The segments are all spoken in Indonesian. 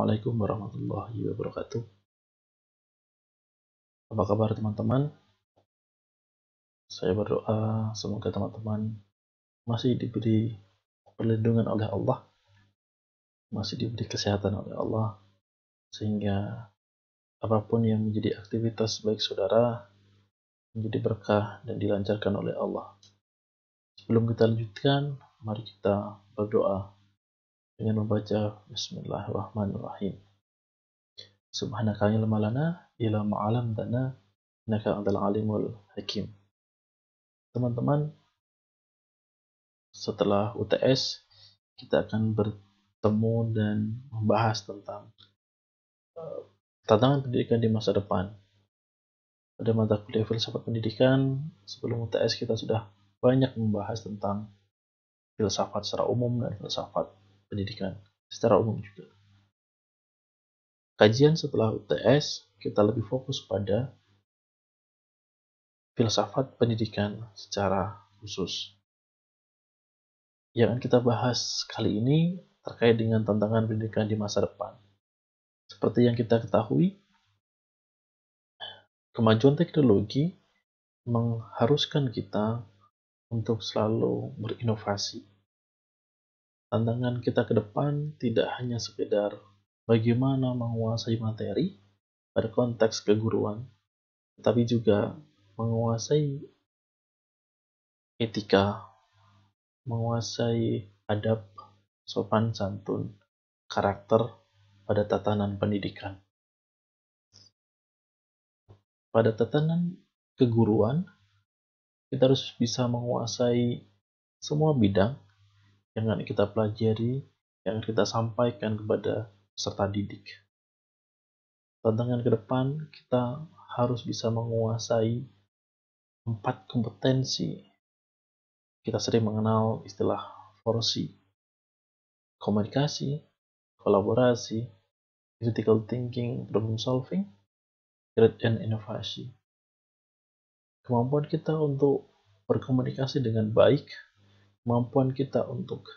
Assalamualaikum warahmatullahi wabarakatuh. Apa kabar teman-teman? Saya berdoa semoga teman-teman masih diberi perlindungan oleh Allah, masih diberi kesehatan oleh Allah, sehingga apapun yang menjadi aktivitas baik saudara menjadi berkah dan dilancarkan oleh Allah. Sebelum kita lanjutkan, mari kita berdoa dengan membaca Bismillahirrahmanirrahim. Subhanaka la ilma lana illa ma 'allamtana innaka antal alimul hakim. Teman-teman, setelah UTS kita akan bertemu dan membahas tentang tantangan pendidikan di masa depan. Pada mata kuliah filsafat pendidikan, sebelum UTS kita sudah banyak membahas tentang filsafat secara umum dan filsafat pendidikan secara umum juga. Kajian setelah UTS kita lebih fokus pada filsafat pendidikan secara khusus. Yang akan kita bahas kali ini terkait dengan tantangan pendidikan di masa depan. Seperti yang kita ketahui, kemajuan teknologi mengharuskan kita untuk selalu berinovasi. Tantangan kita ke depan tidak hanya sekedar bagaimana menguasai materi pada konteks keguruan, tetapi juga menguasai etika, menguasai adab, sopan santun, karakter pada tatanan pendidikan. Pada tatanan keguruan, kita harus bisa menguasai semua bidang yang akan kita pelajari, yang kita sampaikan kepada peserta didik. Tantangan ke depan, kita harus bisa menguasai 4 kompetensi. Kita sering mengenal istilah 4C. Komunikasi, kolaborasi, critical thinking, problem solving, dan inovasi. Kemampuan kita untuk berkomunikasi dengan baik, kemampuan kita untuk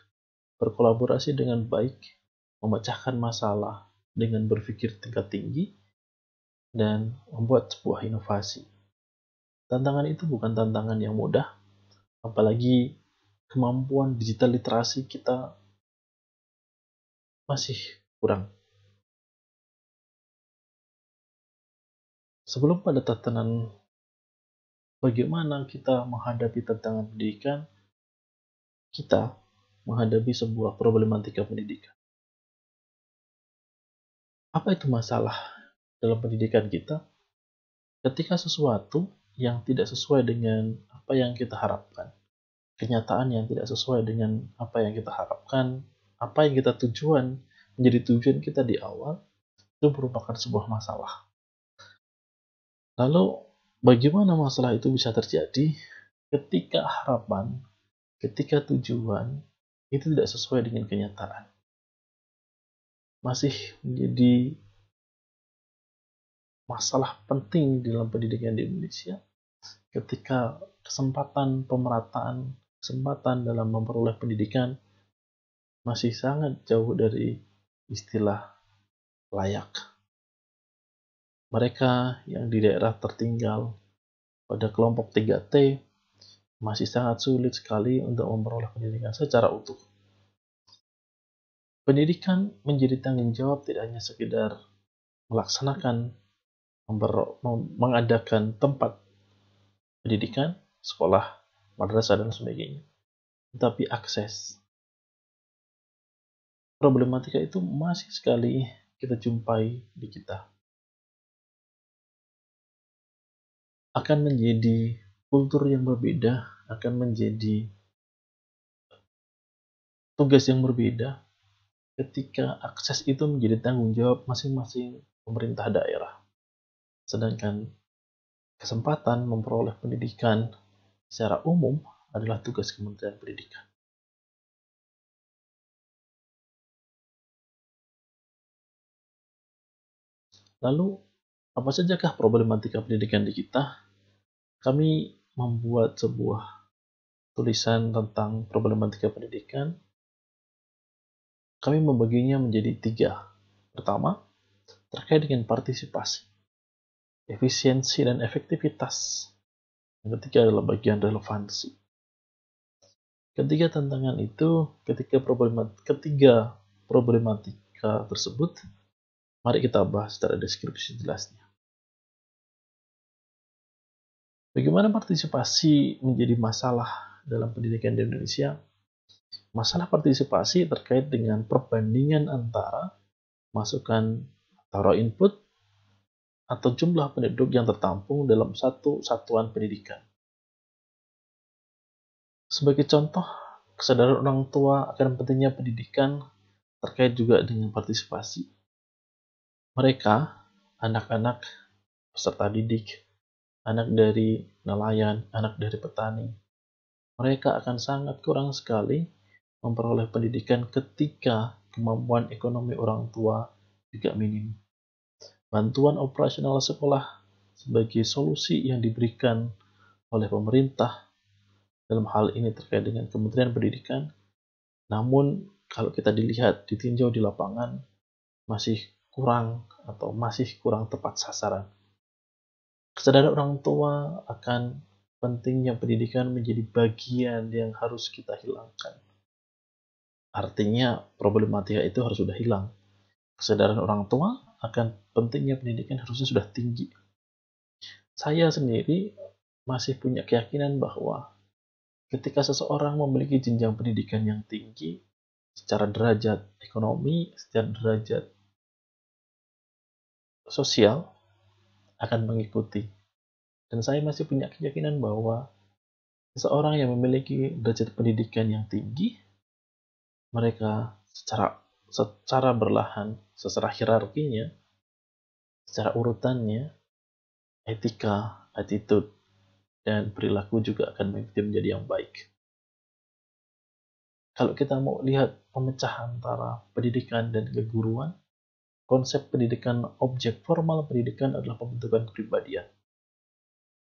berkolaborasi dengan baik, memecahkan masalah dengan berpikir tingkat tinggi, dan membuat sebuah inovasi. Tantangan itu bukan tantangan yang mudah, apalagi kemampuan digital literasi kita masih kurang. Sebelum pada tatanan bagaimana kita menghadapi tantangan pendidikan, kita menghadapi sebuah problematika pendidikan. Apa itu masalah dalam pendidikan kita? Ketika sesuatu yang tidak sesuai dengan apa yang kita harapkan, kenyataan yang tidak sesuai dengan apa yang kita harapkan, apa yang kita menjadi tujuan kita di awal, itu merupakan sebuah masalah. Lalu, bagaimana masalah itu bisa terjadi ketika harapan, ketika tujuan itu tidak sesuai dengan kenyataan? Masih menjadi masalah penting dalam pendidikan di Indonesia ketika kesempatan pemerataan, kesempatan dalam memperoleh pendidikan masih sangat jauh dari istilah layak. Mereka yang di daerah tertinggal pada kelompok 3T masih sangat sulit sekali untuk memperoleh pendidikan secara utuh. Pendidikan menjadi tanggung jawab tidak hanya sekedar melaksanakan, mengadakan tempat pendidikan, sekolah, madrasah, dan sebagainya, tetapi akses. Problematika itu masih sekali kita jumpai di kita. Akan menjadi kultur yang berbeda, akan menjadi tugas yang berbeda ketika akses itu menjadi tanggung jawab masing-masing pemerintah daerah. Sedangkan kesempatan memperoleh pendidikan secara umum adalah tugas Kementerian Pendidikan. Lalu, apa sajakah problematika pendidikan di kita? Kami membuat sebuah tulisan tentang problematika pendidikan. Kami membaginya menjadi 3. Pertama, terkait dengan partisipasi, efisiensi dan efektivitas. Yang ketiga adalah bagian relevansi. Ketiga tantangan itu, ketiga problematika tersebut, mari kita bahas secara deskripsi jelasnya. Bagaimana partisipasi menjadi masalah dalam pendidikan di Indonesia? Masalah partisipasi terkait dengan perbandingan antara masukan atau input atau jumlah penduduk yang tertampung dalam satu satuan pendidikan. Sebagai contoh, kesadaran orang tua akan pentingnya pendidikan terkait juga dengan partisipasi. Mereka, anak-anak peserta didik, anak dari nelayan, anak dari petani, mereka akan sangat kurang sekali memperoleh pendidikan ketika kemampuan ekonomi orang tua juga minim. Bantuan operasional sekolah sebagai solusi yang diberikan oleh pemerintah dalam hal ini terkait dengan Kementerian Pendidikan, namun kalau kita ditinjau di lapangan masih kurang tepat sasaran. Kesadaran orang tua akan pentingnya pendidikan menjadi bagian yang harus kita hilangkan. Artinya problematika itu harus sudah hilang. Kesadaran orang tua akan pentingnya pendidikan harusnya sudah tinggi. Saya sendiri masih punya keyakinan bahwa ketika seseorang memiliki jenjang pendidikan yang tinggi, secara derajat ekonomi, secara derajat sosial, akan mengikuti. Dan saya masih punya keyakinan bahwa seseorang yang memiliki derajat pendidikan yang tinggi, mereka secara berlahan, secara hierarkinya, secara urutannya, etika, attitude, dan perilaku juga akan mengikuti menjadi yang baik. Kalau kita mau lihat pemecahan antara pendidikan dan keguruan, konsep pendidikan, objek formal pendidikan adalah pembentukan kepribadian.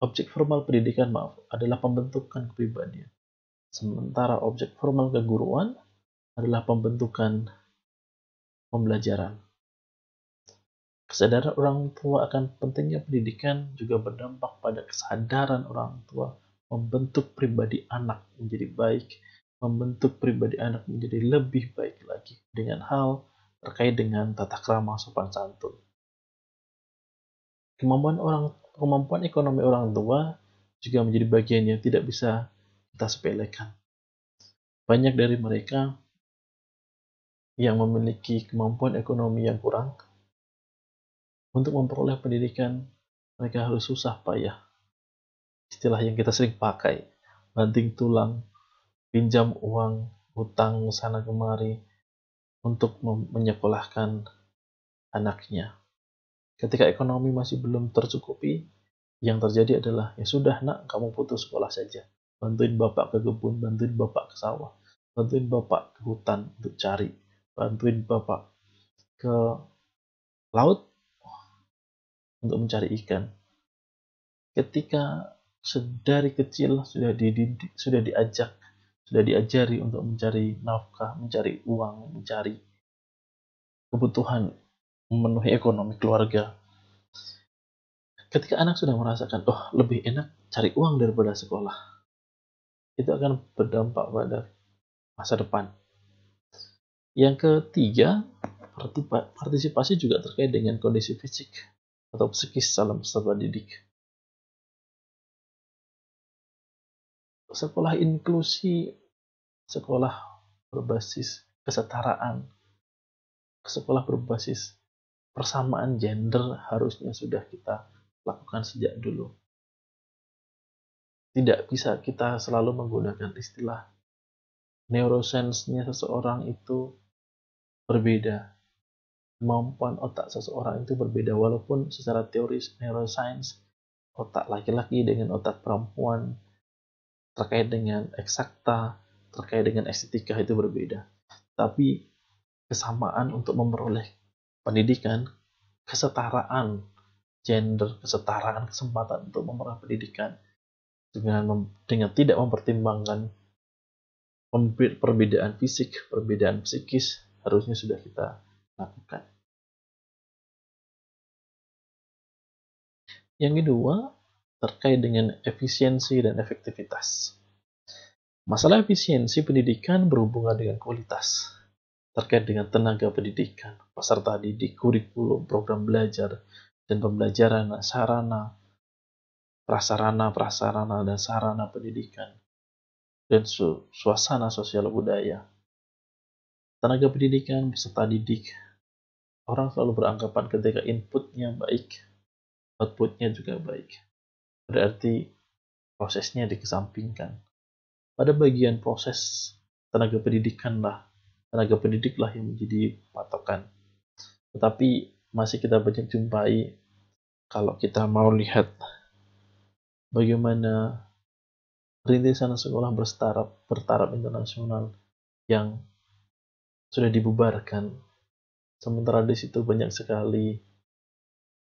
Objek formal pendidikan, adalah pembentukan kepribadian. Sementara objek formal keguruan adalah pembentukan pembelajaran. Kesadaran orang tua akan pentingnya pendidikan juga berdampak pada kesadaran orang tua membentuk pribadi anak menjadi baik, membentuk pribadi anak menjadi lebih baik lagi dengan hal terkait dengan tata krama sopan santun. Kemampuan ekonomi orang tua juga menjadi bagian yang tidak bisa kita sepelekan. Banyak dari mereka yang memiliki kemampuan ekonomi yang kurang, untuk memperoleh pendidikan mereka harus susah payah. Istilah yang kita sering pakai, banting tulang, pinjam uang, hutang sana kemari untuk menyekolahkan anaknya. Ketika ekonomi masih belum tercukupi, yang terjadi adalah, ya sudah nak, kamu putus sekolah saja. Bantuin bapak ke kebun, bantuin bapak ke sawah, bantuin bapak ke hutan untuk cari, bantuin bapak ke laut untuk mencari ikan. Ketika dari kecil sudah dididik, sudah diajari untuk mencari nafkah, mencari uang, mencari kebutuhan, memenuhi ekonomi keluarga. Ketika anak sudah merasakan, lebih enak cari uang daripada sekolah, itu akan berdampak pada masa depan. Yang ketiga, partisipasi juga terkait dengan kondisi fisik atau psikis dalam peserta didik. Sekolah inklusi, sekolah berbasis kesetaraan, sekolah berbasis persamaan gender harusnya sudah kita lakukan sejak dulu. Tidak bisa kita selalu menggunakan istilah neuroscience-nya seseorang itu berbeda. Kemampuan otak seseorang itu berbeda, walaupun secara teoris neuroscience, otak laki-laki dengan otak perempuan terkait dengan eksakta, terkait dengan estetika itu berbeda. Tapi kesamaan untuk memperoleh pendidikan, kesetaraan gender, kesetaraan kesempatan untuk memperoleh pendidikan dengan tidak mempertimbangkan perbedaan fisik, perbedaan psikis, harusnya sudah kita lakukan. Yang kedua, terkait dengan efisiensi dan efektivitas. Masalah efisiensi pendidikan berhubungan dengan kualitas, terkait dengan tenaga pendidikan, peserta didik, kurikulum, program belajar, dan pembelajaran, sarana, prasarana, dan sarana pendidikan, dan suasana sosial budaya. Tenaga pendidikan, peserta didik, orang selalu beranggapan ketika inputnya baik, outputnya juga baik. Berarti prosesnya dikesampingkan. Pada bagian proses tenaga pendidiklah yang menjadi patokan. Tetapi masih kita banyak jumpai kalau kita mau lihat bagaimana rintisan sekolah bertaraf internasional yang sudah dibubarkan, sementara di situ banyak sekali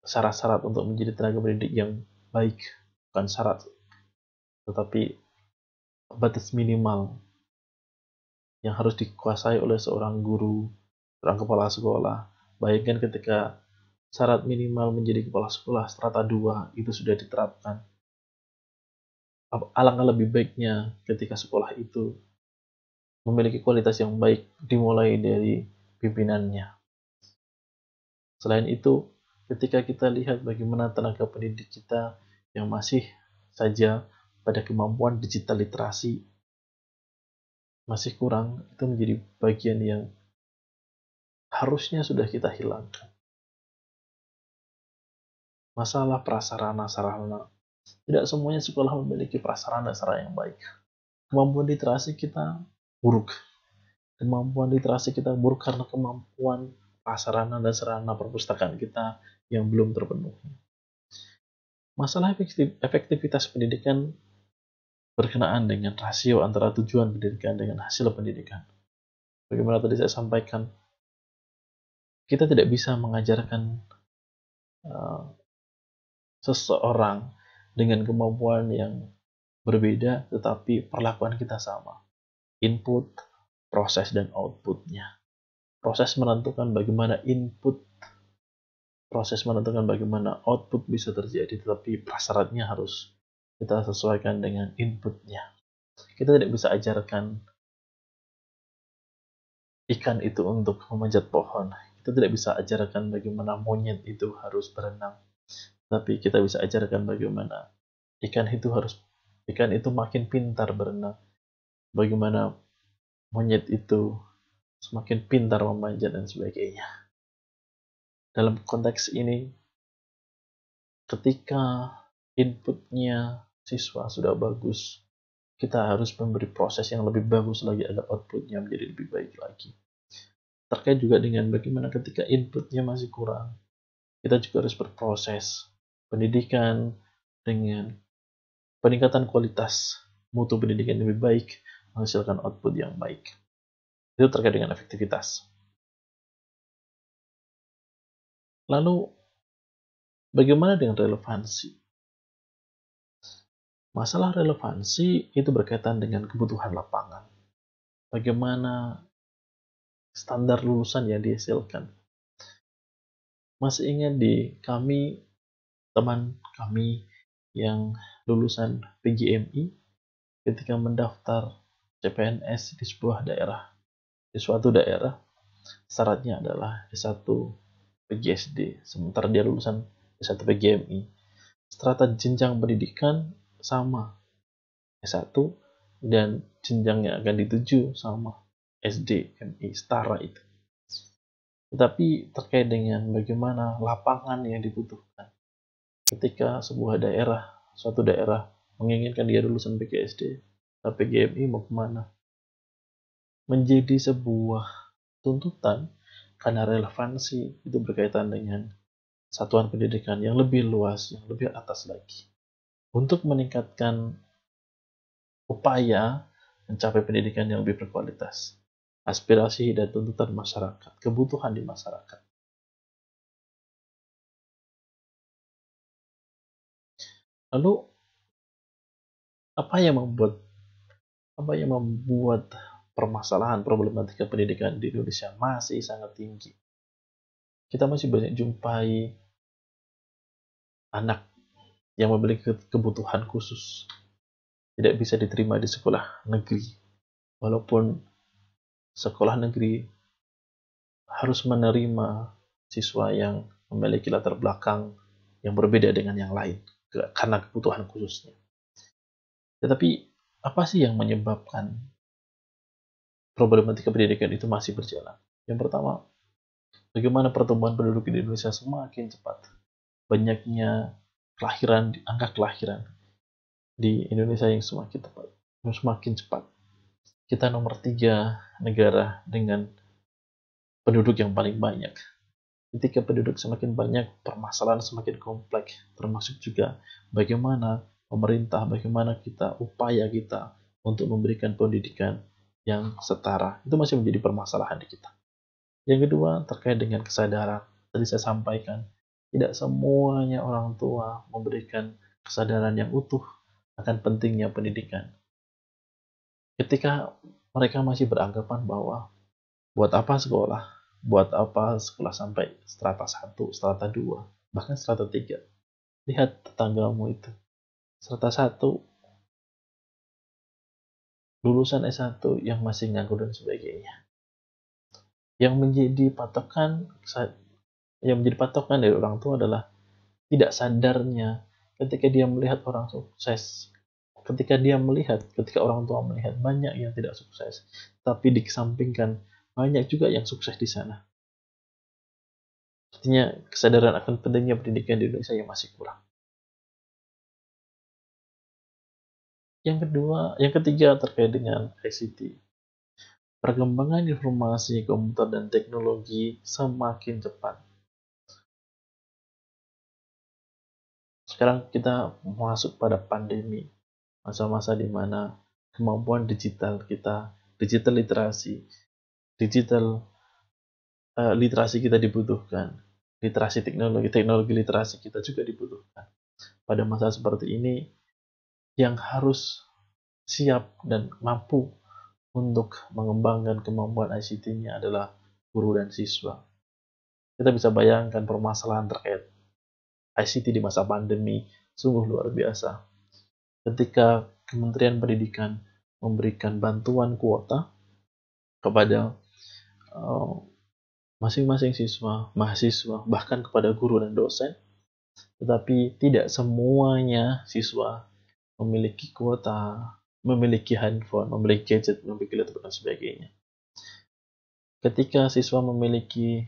syarat-syarat untuk menjadi tenaga pendidik yang baik, bukan syarat, tetapi batas minimal yang harus dikuasai oleh seorang guru, seorang kepala sekolah. Bayangkan ketika syarat minimal menjadi kepala sekolah strata 2 itu sudah diterapkan. Alangkah lebih baiknya ketika sekolah itu memiliki kualitas yang baik dimulai dari pimpinannya. Selain itu, ketika kita lihat bagaimana tenaga pendidik kita yang masih saja pada kemampuan digital literasi masih kurang, itu menjadi bagian yang harusnya sudah kita hilangkan. Masalah prasarana sarana, tidak semuanya sekolah memiliki prasarana sarana yang baik. Kemampuan literasi kita buruk. Kemampuan literasi kita buruk karena kemampuan prasarana dan sarana perpustakaan kita yang belum terpenuhi. Masalah efektivitas pendidikan berkenaan dengan rasio antara tujuan pendidikan dengan hasil pendidikan. Bagaimana tadi saya sampaikan, kita tidak bisa mengajarkan seseorang dengan kemampuan yang berbeda, tetapi perlakuan kita sama. Input, proses, dan outputnya. Proses menentukan bagaimana input, proses menentukan bagaimana output bisa terjadi, tetapi prasyaratnya harus kita sesuaikan dengan inputnya. Kita tidak bisa ajarkan ikan itu untuk memanjat pohon. Kita tidak bisa ajarkan bagaimana monyet itu harus berenang. Tapi kita bisa ajarkan bagaimana ikan itu makin pintar berenang. Bagaimana monyet itu semakin pintar memanjat dan sebagainya. Dalam konteks ini, ketika inputnya siswa sudah bagus, kita harus memberi proses yang lebih bagus lagi agar outputnya menjadi lebih baik lagi. Terkait juga dengan bagaimana ketika inputnya masih kurang, kita juga harus berproses pendidikan dengan peningkatan kualitas mutu pendidikan yang lebih baik, menghasilkan output yang baik. Itu terkait dengan efektivitas. Lalu, bagaimana dengan relevansi? Masalah relevansi itu berkaitan dengan kebutuhan lapangan. Bagaimana standar lulusan yang dihasilkan. Masih ingat teman kami yang lulusan PGMI ketika mendaftar CPNS di suatu daerah, syaratnya adalah S1 PGSD, sementara dia lulusan S1 PGMI. Strata jenjang pendidikan sama, S1, dan jenjang yang akan dituju sama, SD, MI, setara itu. Tetapi terkait dengan bagaimana lapangan yang dibutuhkan. Ketika suatu daerah menginginkan dia lulusan PGSD, tapi PGMI mau kemana? Menjadi sebuah tuntutan karena relevansi itu berkaitan dengan satuan pendidikan yang lebih luas, yang lebih atas lagi. Untuk meningkatkan upaya mencapai pendidikan yang lebih berkualitas, aspirasi dan tuntutan masyarakat, kebutuhan di masyarakat. Lalu, apa yang membuat permasalahan problematika pendidikan di Indonesia masih sangat tinggi? Kita masih banyak jumpai anak yang memiliki kebutuhan khusus tidak bisa diterima di sekolah negeri, walaupun sekolah negeri harus menerima siswa yang memiliki latar belakang yang berbeda dengan yang lain karena kebutuhan khususnya. Tetapi apa sih yang menyebabkan problematika pendidikan itu masih berjalan? Yang pertama, bagaimana pertumbuhan penduduk di Indonesia semakin cepat. Banyaknya angka kelahiran di Indonesia yang semakin cepat. Kita nomor 3 negara dengan penduduk yang paling banyak. Ketika penduduk semakin banyak, permasalahan semakin kompleks, termasuk juga bagaimana pemerintah, bagaimana upaya kita untuk memberikan pendidikan yang setara. Itu masih menjadi permasalahan di kita. Yang kedua, terkait dengan kesadaran. Tadi saya sampaikan, tidak semuanya orang tua memberikan kesadaran yang utuh akan pentingnya pendidikan. Ketika mereka masih beranggapan bahwa buat apa sekolah sampai strata 1, strata 2, bahkan strata 3. Lihat tetanggamu itu. Strata 1, lulusan S1 yang masih nganggur dan sebagainya. Yang menjadi patokan dari orang tua adalah tidak sadarnya ketika dia melihat orang sukses. Ketika orang tua melihat banyak yang tidak sukses, tapi dikesampingkan banyak juga yang sukses di sana. Artinya kesadaran akan pentingnya pendidikan di Indonesia yang masih kurang. Yang ketiga terkait dengan ICT. Perkembangan informasi, komputer, dan teknologi semakin cepat. Sekarang kita masuk pada pandemi, masa-masa di mana kemampuan digital kita, digital literasi kita dibutuhkan, teknologi literasi kita juga dibutuhkan. Pada masa seperti ini, yang harus siap dan mampu untuk mengembangkan kemampuan ICT-nya adalah guru dan siswa. Kita bisa bayangkan permasalahan terkait ICT di masa pandemi sungguh luar biasa. Ketika Kementerian Pendidikan memberikan bantuan kuota kepada masing-masing mahasiswa, bahkan kepada guru dan dosen, tetapi tidak semuanya siswa memiliki kuota, memiliki handphone, memiliki gadget, memiliki laptop, dan sebagainya. Ketika siswa memiliki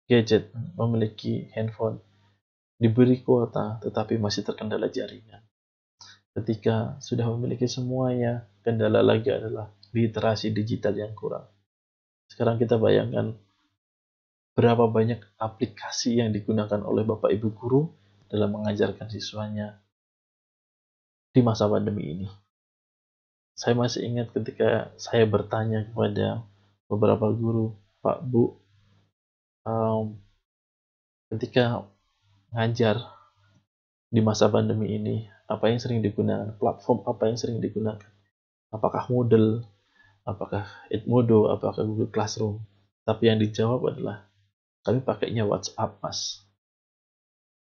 gadget, memiliki handphone, diberi kuota, tetapi masih terkendala jaringan. Ketika sudah memiliki semuanya, kendala lagi adalah literasi digital yang kurang. Sekarang kita bayangkan berapa banyak aplikasi yang digunakan oleh Bapak Ibu guru dalam mengajarkan siswanya di masa pandemi ini. Saya masih ingat ketika saya bertanya kepada beberapa guru, Pak, Bu, ketika ngajar di masa pandemi ini, apa yang sering digunakan? Platform apa yang sering digunakan? Apakah Moodle? Apakah Edmodo? Apakah Google Classroom? Tapi yang dijawab adalah, kami pakainya WhatsApp, Mas.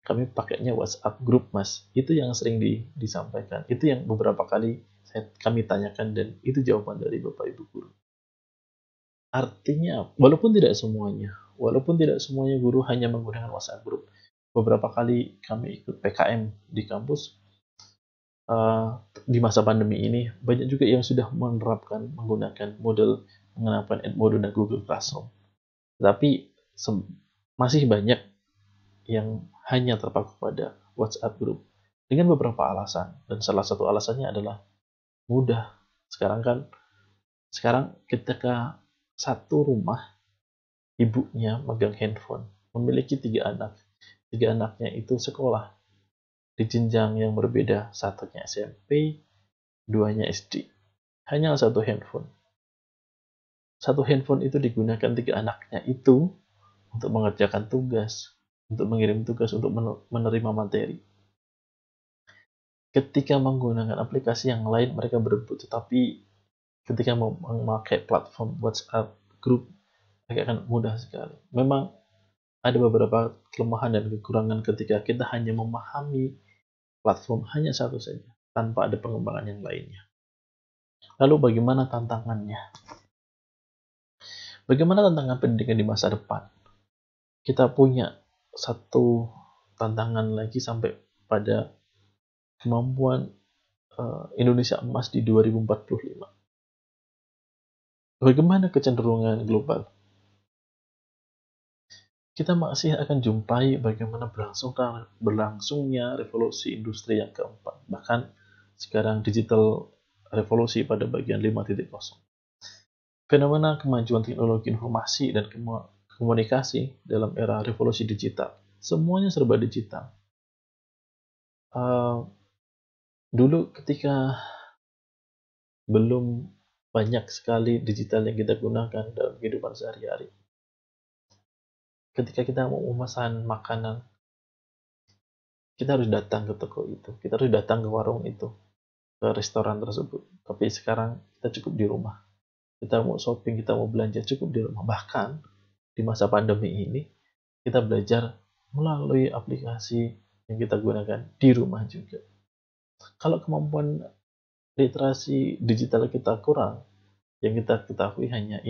Kami pakainya WhatsApp Group, Mas. Itu yang sering disampaikan. Itu yang beberapa kali kami tanyakan, dan itu jawaban dari Bapak Ibu guru. Artinya, walaupun tidak semuanya guru hanya menggunakan WhatsApp Group. Beberapa kali kami ikut PKM di kampus, di masa pandemi ini, banyak juga yang sudah menggunakan Edmodo dan Google Classroom. Tapi masih banyak yang hanya terpaku pada WhatsApp Group dengan beberapa alasan, dan salah satu alasannya adalah mudah. Sekarang ketika satu rumah ibunya megang handphone, memiliki 3 anak. 3 anaknya itu sekolah di jenjang yang berbeda, satunya SMP, 2-nya SD. Hanya satu handphone. Satu handphone itu digunakan 3 anaknya itu untuk mengerjakan tugas, untuk mengirim tugas, untuk menerima materi. Ketika menggunakan aplikasi yang lain, mereka berebut, tetapi ketika memakai platform WhatsApp Group, mereka akan mudah sekali. Memang ada beberapa kelemahan dan kekurangan ketika kita hanya memahami platform hanya satu saja, tanpa ada pengembangan yang lainnya. Lalu bagaimana tantangannya? Bagaimana tantangan pendidikan di masa depan? Kita punya satu tantangan lagi sampai pada kemampuan Indonesia emas di 2045. Bagaimana kecenderungan global? Kita masih akan jumpai bagaimana berlangsungnya revolusi industri yang keempat. Bahkan sekarang digital revolusi pada bagian 5.0. Fenomena kemajuan teknologi informasi dan komunikasi dalam era revolusi digital. Semuanya serba digital. Dulu ketika belum banyak sekali digital yang kita gunakan dalam kehidupan sehari-hari. Ketika kita mau memesan makanan, kita harus datang ke toko itu, kita harus datang ke warung itu, ke restoran tersebut. Tapi sekarang kita cukup di rumah. Kita mau shopping, kita mau belanja, cukup di rumah. Bahkan di masa pandemi ini, kita belajar melalui aplikasi yang kita gunakan di rumah juga. Kalau kemampuan literasi digital kita kurang, yang kita ketahui hanya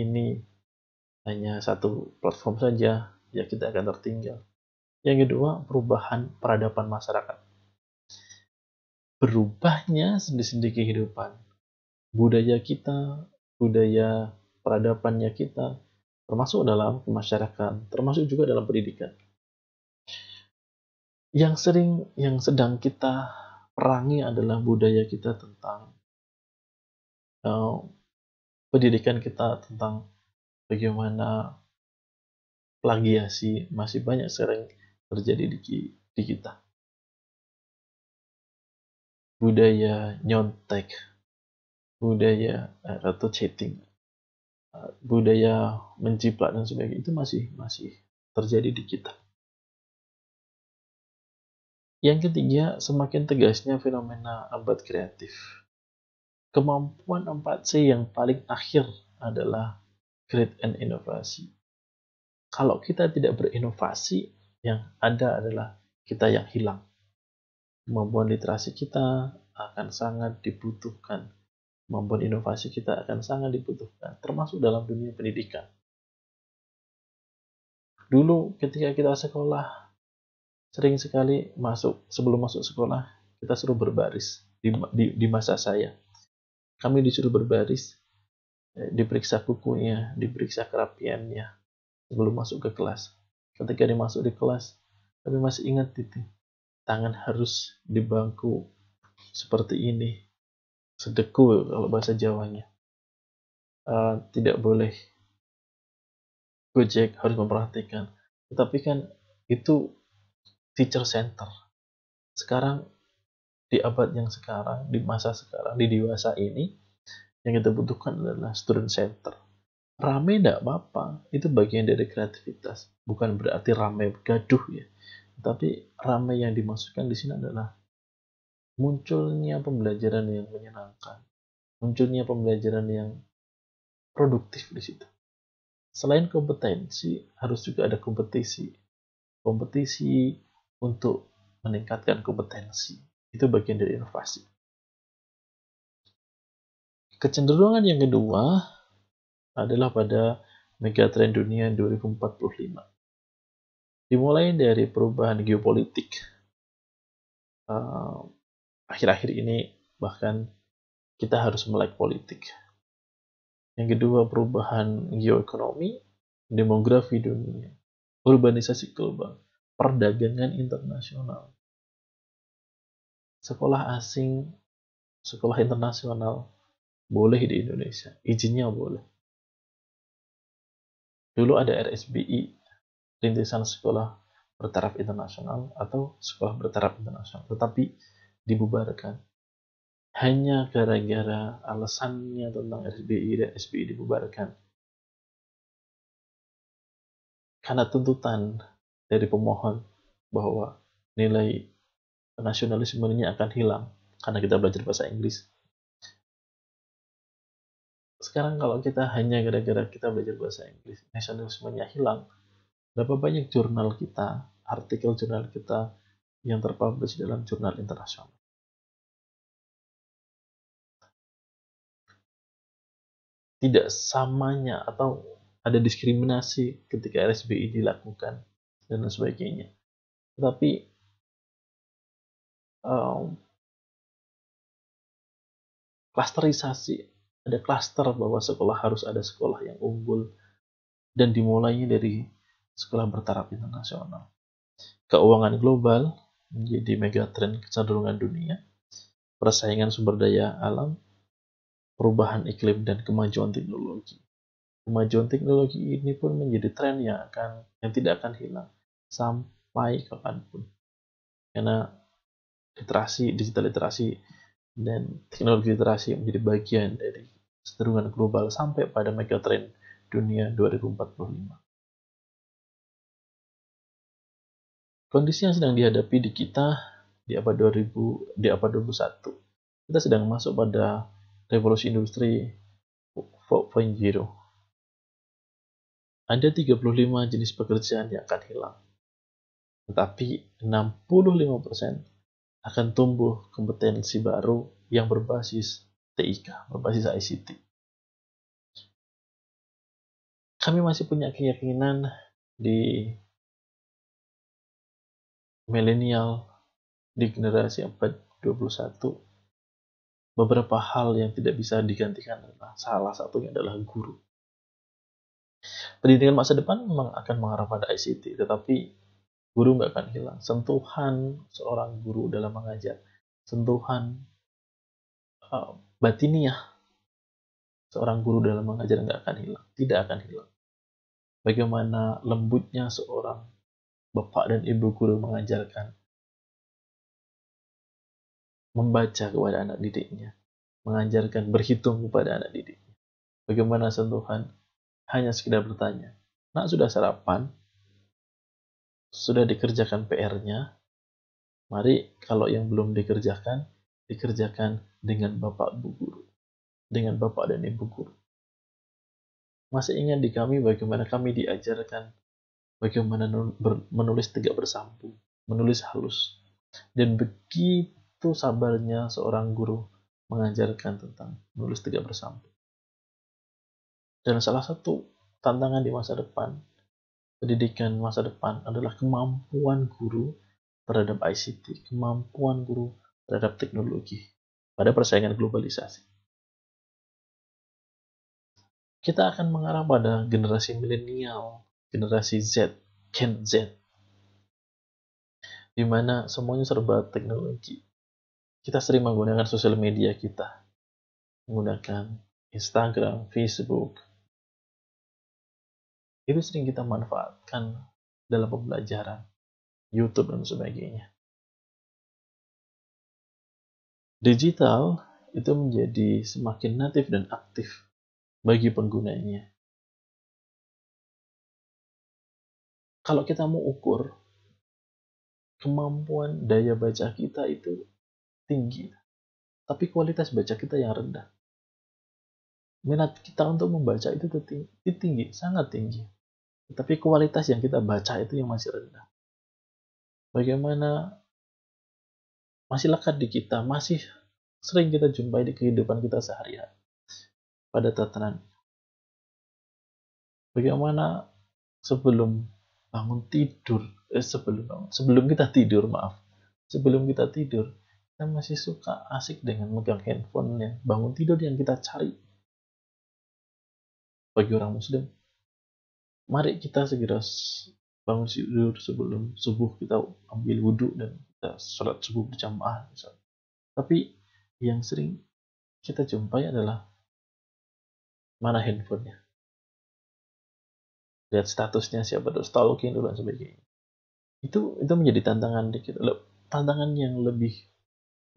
satu platform saja, ya kita akan tertinggal. Yang kedua, perubahan peradaban masyarakat. Berubahnya sendi-sendi kehidupan. Budaya kita, budaya peradabannya kita, termasuk dalam masyarakat, termasuk juga dalam pendidikan. Yang sedang kita perangi adalah budaya kita tentang pendidikan kita, tentang bagaimana plagiasi masih banyak sering terjadi di kita. Budaya nyontek, budaya atau chatting, budaya menjiplak dan sebagainya itu masih terjadi di kita. Yang ketiga, semakin tegasnya fenomena abad kreatif. Kemampuan 4C yang paling akhir adalah create and inovasi. Kalau kita tidak berinovasi, yang ada adalah kita yang hilang. Kemampuan literasi kita akan sangat dibutuhkan. Kemampuan inovasi kita akan sangat dibutuhkan, termasuk dalam dunia pendidikan. Dulu ketika kita sekolah, sering sekali sebelum masuk sekolah, kita suruh berbaris. Di masa saya, kami disuruh berbaris, diperiksa kukunya, diperiksa kerapiannya sebelum masuk ke kelas. Ketika dimasuk di kelas, kami masih ingat itu, tangan harus di bangku seperti ini, sedeku kalau bahasa Jawanya. Tidak boleh gojek, harus memperhatikan. Tetapi kan itu teacher center. Sekarang di abad yang sekarang, di masa sekarang, di dewasa ini, yang kita butuhkan adalah student center. Rame tidak apa-apa, itu bagian dari kreativitas. Bukan berarti rame gaduh ya, tapi rame yang dimaksudkan di sini adalah munculnya pembelajaran yang menyenangkan, munculnya pembelajaran yang produktif di situ. Selain kompetensi, harus juga ada kompetisi. Kompetisi untuk meningkatkan kompetensi. Itu bagian dari inovasi. Kecenderungan yang kedua adalah pada megatrend dunia 2045. Dimulai dari perubahan geopolitik. Akhir-akhir ini bahkan kita harus melek politik. Yang kedua, perubahan geoekonomi, demografi dunia, urbanisasi global, perdagangan internasional, sekolah asing, sekolah internasional boleh di Indonesia, izinnya boleh. Dulu ada RSBI, rintisan sekolah bertaraf internasional atau sekolah bertaraf internasional, tetapi dibubarkan. Hanya gara-gara alasannya tentang RSBI dan SBI dibubarkan. Karena tuntutan dari pemohon bahwa nilai nasionalismenya akan hilang karena kita belajar bahasa Inggris. Sekarang kalau kita hanya gara-gara kita belajar bahasa Inggris, nasionalismenya hilang, berapa banyak jurnal kita, artikel jurnal kita yang terpublish dalam jurnal internasional. Tidak samanya atau ada diskriminasi ketika LSBI dilakukan dan sebagainya. Tetapi klasterisasi, ada klaster bahwa sekolah harus ada sekolah yang unggul dan dimulainya dari sekolah bertaraf internasional. Keuangan global menjadi megatrend kecenderungan dunia, persaingan sumber daya alam, perubahan iklim dan kemajuan teknologi. Kemajuan teknologi ini pun menjadi tren yang tidak akan hilang sampai kapanpun. Karena digital literasi dan teknologi literasi menjadi bagian dari kecenderungan global sampai pada megatrend dunia 2045. Kondisi yang sedang dihadapi di kita di abad 21, kita sedang masuk pada revolusi industri 4.0. Ada 35 jenis pekerjaan yang akan hilang, tetapi 65% akan tumbuh kompetensi baru yang berbasis TIK, berbasis ICT. Kami masih punya keyakinan di milenial, di generasi abad 21, beberapa hal yang tidak bisa digantikan adalah salah satunya adalah guru. Pendidikan masa depan memang akan mengarah pada ICT, tetapi guru nggak akan hilang. Sentuhan seorang guru dalam mengajar, sentuhan batiniah seorang guru dalam mengajar nggak akan hilang, tidak akan hilang. Bagaimana lembutnya seorang bapak dan ibu guru mengajarkan, membaca kepada anak didiknya, mengajarkan berhitung kepada anak didiknya. Bagaimana sentuhan hanya sekedar bertanya, nak sudah sarapan? Sudah dikerjakan PR-nya? Mari kalau yang belum dikerjakan dengan bapak ibu guru, dengan bapak dan ibu guru. Masih ingat di kami bagaimana kami diajarkan bagaimana menulis tegak bersambung, menulis halus. Dan begitu sabarnya seorang guru mengajarkan tentang menulis tegak bersambung. Dan salah satu tantangan di masa depan, pendidikan masa depan adalah kemampuan guru terhadap ICT, kemampuan guru terhadap teknologi pada persaingan globalisasi. Kita akan mengarah pada generasi milenial, generasi Z, Gen Z, di mana semuanya serba teknologi. Kita sering menggunakan sosial media kita, menggunakan Instagram, Facebook. Itu sering kita manfaatkan dalam pembelajaran, YouTube dan sebagainya. Digital itu menjadi semakin natif dan aktif bagi penggunanya. Kalau kita mau ukur kemampuan daya baca kita itu tinggi, tapi kualitas baca kita yang rendah. Minat kita untuk membaca itu tinggi, sangat tinggi. Tapi kualitas yang kita baca itu yang masih rendah. Bagaimana masih lekat di kita, masih sering kita jumpai di kehidupan kita sehari-hari pada tatanan. Bagaimana sebelum bangun tidur, sebelum kita tidur, kita masih suka asik dengan megang handphone yang bangun tidur yang kita cari. Bagi orang Muslim, mari kita segera bangun tidur sebelum subuh, kita ambil wudhu dan kita sholat subuh berjamaah misalnya. Tapi yang sering kita jumpai adalah mana handphonenya, lihat statusnya siapa, terus stalking dulu dan sebagainya. Itu menjadi tantangan di kita. Tantangan yang lebih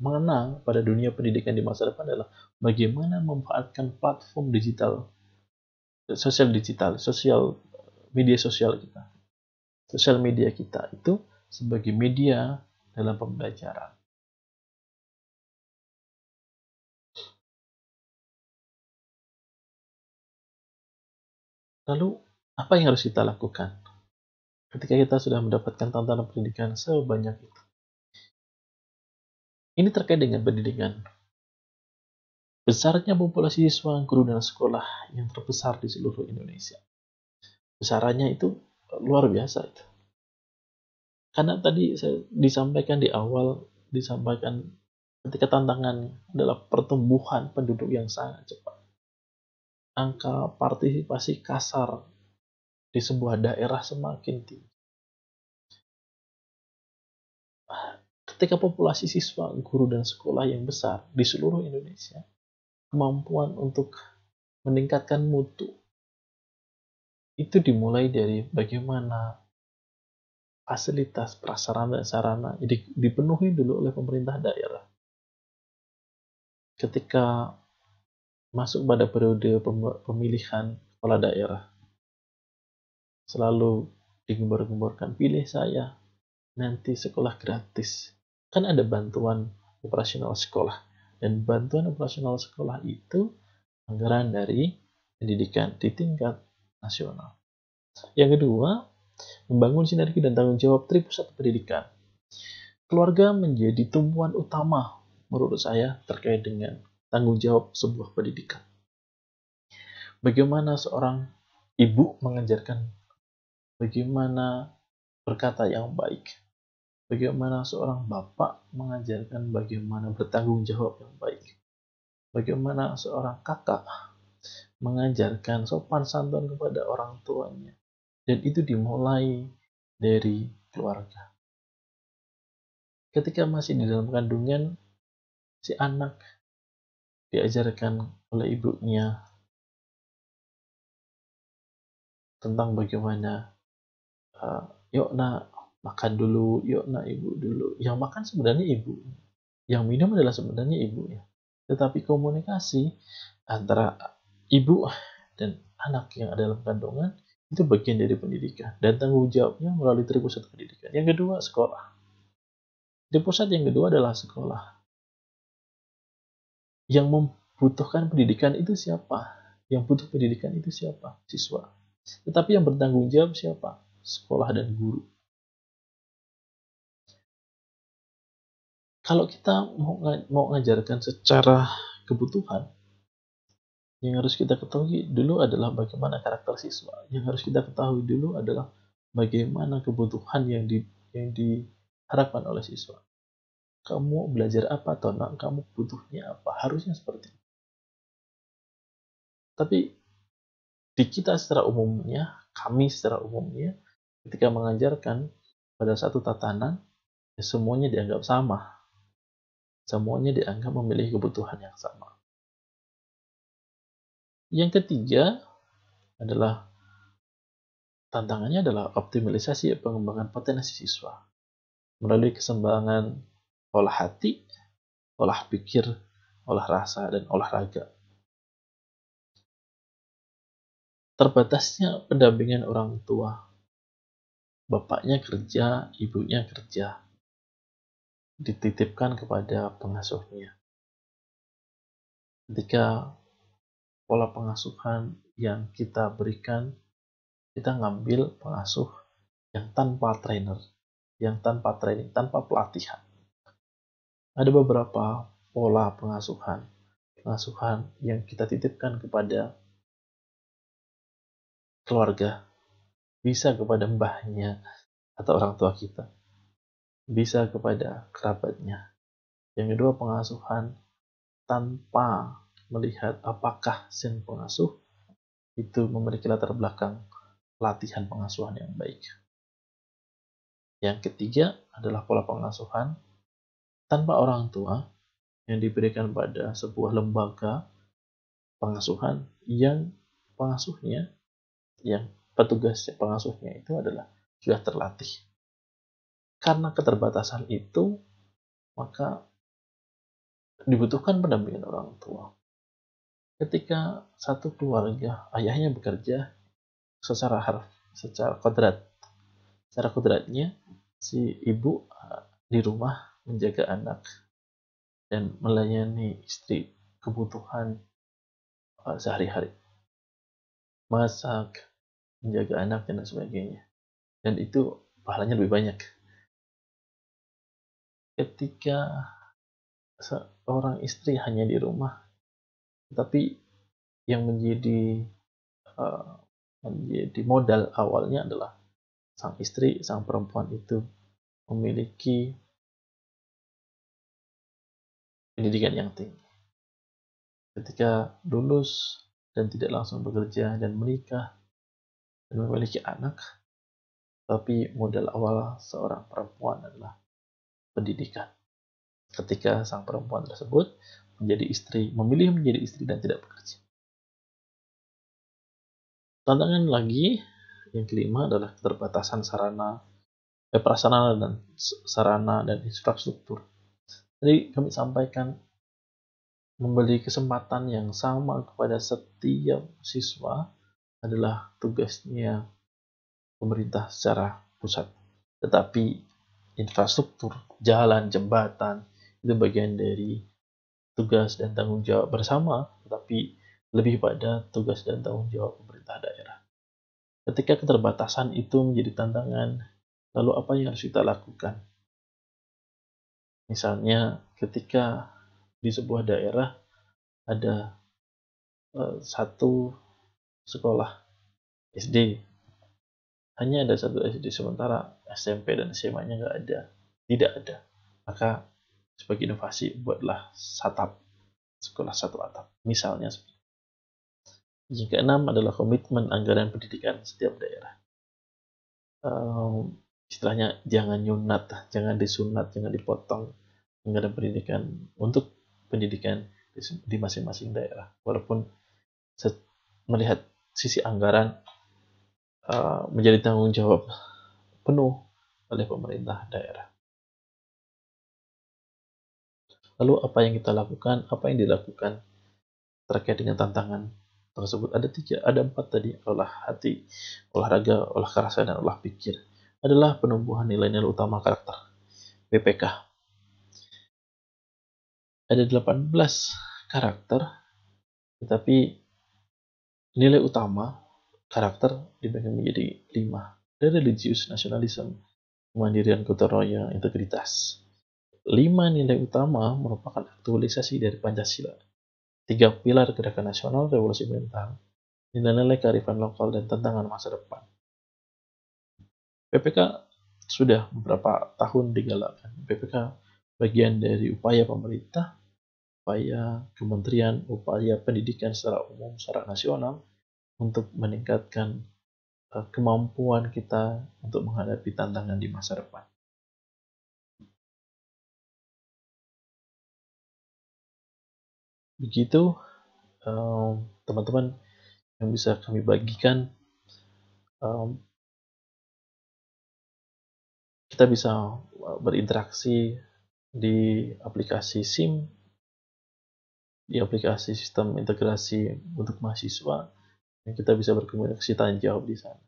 mengena pada dunia pendidikan di masa depan adalah bagaimana memanfaatkan platform digital, sosial media kita itu sebagai media dalam pembelajaran. Lalu apa yang harus kita lakukan ketika kita sudah mendapatkan tantangan pendidikan sebanyak itu? Ini terkait dengan pendidikan. Besarnya populasi siswa, guru, dan sekolah yang terbesar di seluruh Indonesia. Besarannya itu luar biasa itu. Karena tadi saya disampaikan di awal, disampaikan ketika tantangan adalah pertumbuhan penduduk yang sangat cepat. Angka partisipasi kasar di sebuah daerah semakin tinggi. Ketika populasi siswa, guru, dan sekolah yang besar di seluruh Indonesia, kemampuan untuk meningkatkan mutu itu dimulai dari bagaimana fasilitas prasarana dan sarana dipenuhi dulu oleh pemerintah daerah. Ketika masuk pada periode pemilihan kepala daerah, selalu digembor-gemborkan, pilih saya, nanti sekolah gratis. Kan ada bantuan operasional sekolah, dan bantuan operasional sekolah itu anggaran dari pendidikan di tingkat nasional. Yang kedua, membangun sinergi dan tanggung jawab tripusat pendidikan. Keluarga menjadi tumpuan utama menurut saya terkait dengan tanggung jawab sebuah pendidikan. Bagaimana seorang ibu mengajarkan bagaimana berkata yang baik. Bagaimana seorang bapak mengajarkan bagaimana bertanggung jawab yang baik. Bagaimana seorang kakak mengajarkan sopan santun kepada orang tuanya. Dan itu dimulai dari keluarga. Ketika masih di dalam kandungan, si anak diajarkan oleh ibunya tentang bagaimana yuk nak makan dulu, yuk nak ibu dulu. Yang makan sebenarnya ibu, yang minum adalah sebenarnya ibunya. Tetapi komunikasi antara ibu dan anak yang ada dalam kandungan itu bagian dari pendidikan dan tanggung jawabnya melalui tripusat pendidikan. Yang kedua, sekolah. Tripusat yang kedua adalah sekolah. Yang membutuhkan pendidikan itu siapa? Yang butuh pendidikan itu siapa? Siswa. Tetapi yang bertanggung jawab siapa? Sekolah dan guru. Kalau kita mau mengajarkan secara kebutuhan, yang harus kita ketahui dulu adalah bagaimana karakter siswa. Yang harus kita ketahui dulu adalah bagaimana kebutuhan yang diharapkan oleh siswa. Kamu belajar apa, Tona? Kamu butuhnya apa? Harusnya seperti itu. Tapi di kita secara umumnya, kami secara umumnya, ketika mengajarkan pada satu tatanan, ya semuanya dianggap sama. Semuanya dianggap memiliki kebutuhan yang sama. Yang ketiga adalah tantangannya adalah optimalisasi pengembangan potensi siswa melalui keseimbangan olah hati, olah pikir, olah rasa, dan olahraga. Terbatasnya pendampingan orang tua. Bapaknya kerja, ibunya kerja. Dititipkan kepada pengasuhnya. Ketika pola pengasuhan yang kita berikan, kita ngambil pengasuh yang tanpa trainer, yang tanpa training, tanpa pelatihan. Ada beberapa pola pengasuhan yang kita titipkan kepada keluarga, bisa kepada mbahnya atau orang tua kita, bisa kepada kerabatnya. Yang kedua, pengasuhan tanpa melihat apakah sin pengasuh itu memiliki latar belakang pelatihan pengasuhan yang baik. Yang ketiga adalah pola pengasuhan tanpa orang tua yang diberikan pada sebuah lembaga pengasuhan yang pengasuhnya, yang petugas pengasuhnya itu adalah sudah terlatih. Karena keterbatasan itu, maka dibutuhkan pendampingan orang tua. Ketika satu keluarga ayahnya bekerja secara kodratnya si ibu di rumah menjaga anak dan melayani istri kebutuhan sehari-hari, masak, menjaga anak dan sebagainya, dan itu pahalanya lebih banyak. Ketika seorang istri hanya di rumah, tapi yang uh, menjadi modal awalnya adalah sang istri, sang perempuan itu memiliki pendidikan yang tinggi. Ketika lulus dan tidak langsung bekerja dan menikah dan memiliki anak, tapi modal awal seorang perempuan adalah pendidikan. Ketika sang perempuan tersebut memilih menjadi istri dan tidak bekerja. Tantangan lagi yang kelima adalah keterbatasan sarana dan infrastruktur. Jadi kami sampaikan memberi kesempatan yang sama kepada setiap siswa adalah tugasnya pemerintah secara pusat. Tetapi infrastruktur, jalan, jembatan, itu bagian dari tugas dan tanggung jawab bersama, tetapi lebih pada tugas dan tanggung jawab pemerintah daerah. Ketika keterbatasan itu menjadi tantangan, lalu apa yang harus kita lakukan? Misalnya ketika di sebuah daerah ada satu sekolah SD, hanya ada satu SD, sementara SMP dan SMA-nya tidak ada. Maka sebagai inovasi buatlah SATAP, sekolah satu atap. Misalnya, yang keenam adalah komitmen anggaran pendidikan setiap daerah. Istilahnya jangan disunat, jangan dipotong anggaran pendidikan untuk pendidikan di masing-masing daerah. Walaupun melihat sisi anggaran menjadi tanggung jawab penuh oleh pemerintah daerah. Lalu apa yang kita lakukan? Apa yang dilakukan terkait dengan tantangan tersebut? Ada 4 tadi: olah hati, olahraga, olah karsa, dan olah pikir. Adalah penumbuhan nilai-nilai utama karakter, PPK. Ada 18 karakter, tetapi nilai utama karakter dibagi menjadi 5. Ada religius, nasionalisme, kemandirian, gotong royong, integritas. 5 nilai utama merupakan aktualisasi dari Pancasila. 3 pilar gerakan nasional, revolusi mental, nilai-nilai kearifan lokal, dan tantangan masa depan. PPK sudah beberapa tahun digalakkan. PPK bagian dari upaya pemerintah, upaya kementerian, upaya pendidikan secara umum, secara nasional, untuk meningkatkan kemampuan kita untuk menghadapi tantangan di masa depan. Begitu teman-teman yang bisa kami bagikan. Kita bisa berinteraksi di aplikasi SIM, di aplikasi sistem integrasi untuk mahasiswa, yang kita bisa berkomunikasi tanya jawab di sana.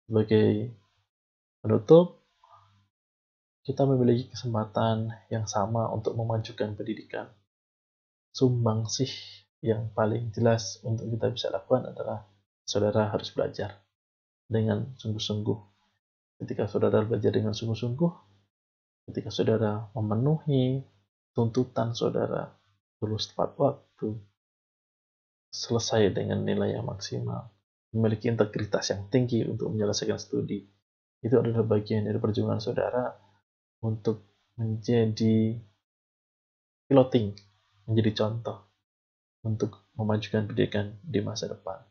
Sebagai penutup, kita memiliki kesempatan yang sama untuk memajukan pendidikan. Sumbangsih yang paling jelas untuk kita bisa lakukan adalah saudara harus belajar dengan sungguh-sungguh. Ketika saudara belajar dengan sungguh-sungguh, ketika saudara memenuhi tuntutan saudara, lulus tepat waktu, selesai dengan nilai yang maksimal, memiliki integritas yang tinggi untuk menyelesaikan studi, itu adalah bagian dari perjuangan saudara untuk menjadi piloting, menjadi contoh untuk memajukan pendidikan di masa depan.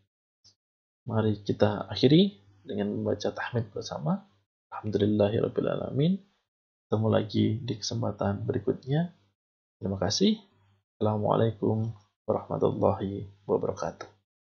Mari kita akhiri dengan membaca tahmid bersama. Alhamdulillahirrabbilalamin. Ketemu lagi di kesempatan berikutnya. Terima kasih. Assalamualaikum warahmatullahi wabarakatuh.